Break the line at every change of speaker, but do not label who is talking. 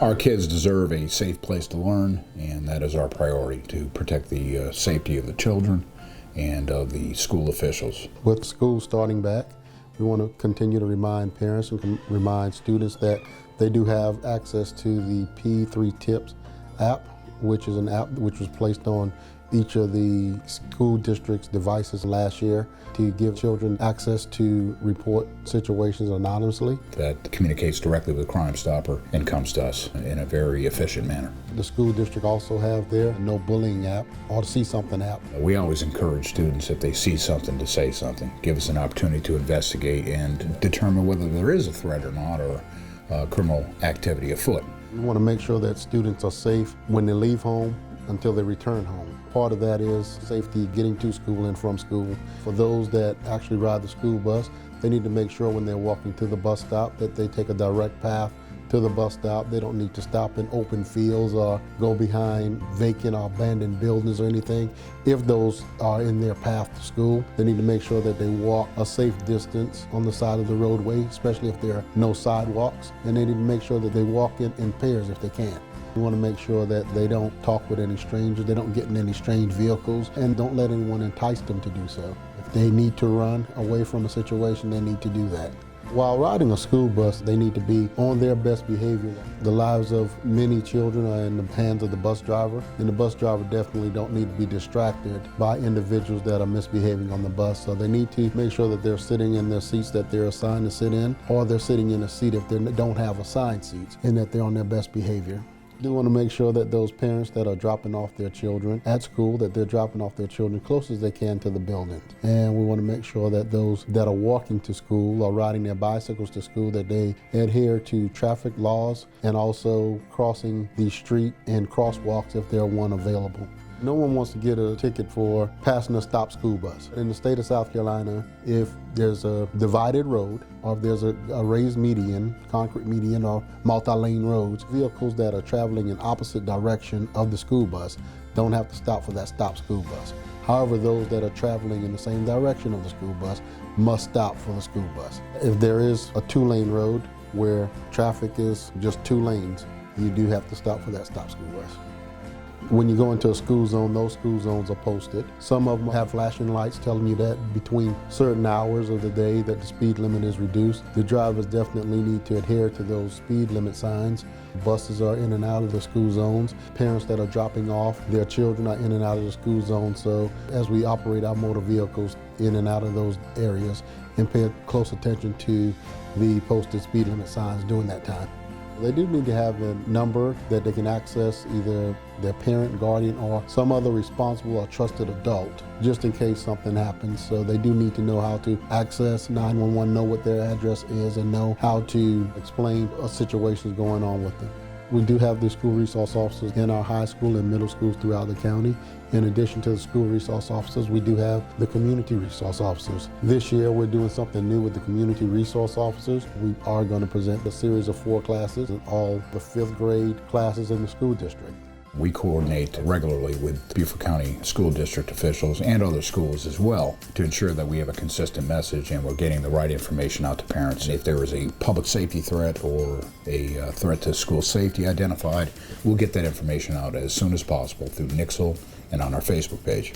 Our kids deserve a safe place to learn, and that is our priority, to protect the safety of the children and of the school officials.
With school starting back, we want to continue to remind parents and remind students that they do have access to the P3 Tips app, which is an app which was placed on each of the school district's devices last year to give children access to report situations anonymously.
That communicates directly with Crime Stopper and comes to us in a very efficient manner.
The school district also have their No Bullying app or See Something app.
We always encourage students, if they see something, to say something. Give us an opportunity to investigate and determine whether there is a threat or not, or criminal activity afoot.
We want to make sure that students are safe when they leave home until they return home. Part of that is safety getting to school and from school. For those that actually ride the school bus, they need to make sure when they're walking to the bus stop that they take a direct path to the bus stop. They don't need to stop in open fields or go behind vacant or abandoned buildings or anything. If those are in their path to school, they need to make sure that they walk a safe distance on the side of the roadway, especially if there are no sidewalks. And they need to make sure that they walk in pairs if they can. We want to make sure that they don't talk with any strangers, they don't get in any strange vehicles, and don't let anyone entice them to do so. If they need to run away from a situation, they need to do that. While riding a school bus, they need to be on their best behavior. The lives of many children are in the hands of the bus driver, and the bus driver definitely don't need to be distracted by individuals that are misbehaving on the bus. So they need to make sure that they're sitting in their seats that they're assigned to sit in, or they're sitting in a seat if they don't have assigned seats, and that they're on their best behavior. We do want to make sure that those parents that are dropping off their children at school, that they're dropping off their children close as they can to the building. And we want to make sure that those that are walking to school or riding their bicycles to school, that they adhere to traffic laws and also crossing the street and crosswalks if there are one available. No one wants to get a ticket for passing a stopped school bus. In the state of South Carolina, if there's a divided road or if there's a raised median, concrete median or multi-lane roads, vehicles that are traveling in opposite direction of the school bus don't have to stop for that stopped school bus. However, those that are traveling in the same direction of the school bus must stop for the school bus. If there is a two-lane road where traffic is just two lanes, you do have to stop for that stopped school bus. When you go into a school zone, those school zones are posted. Some of them have flashing lights telling you that between certain hours of the day that the speed limit is reduced. The drivers definitely need to adhere to those speed limit signs. Buses are in and out of the school zones. Parents that are dropping off their children are in and out of the school zone. So as we operate our motor vehicles in and out of those areas, and pay close attention to the posted speed limit signs during that time. They do need to have a number that they can access either their parent, guardian, or some other responsible or trusted adult, just in case something happens. So they do need to know how to access 911, know what their address is, and know how to explain a situation going on with them. We do have the school resource officers in our high school and middle schools throughout the county. In addition to the school resource officers, we do have the community resource officers. This year, we're doing something new with the community resource officers. We are going to present a series of 4 classes in all the 5th grade classes in the school district.
We coordinate regularly with Beaufort County school district officials and other schools as well to ensure that we have a consistent message and we're getting the right information out to parents. If there is a public safety threat or a threat to school safety identified, we'll get that information out as soon as possible through Nixle and on our Facebook page.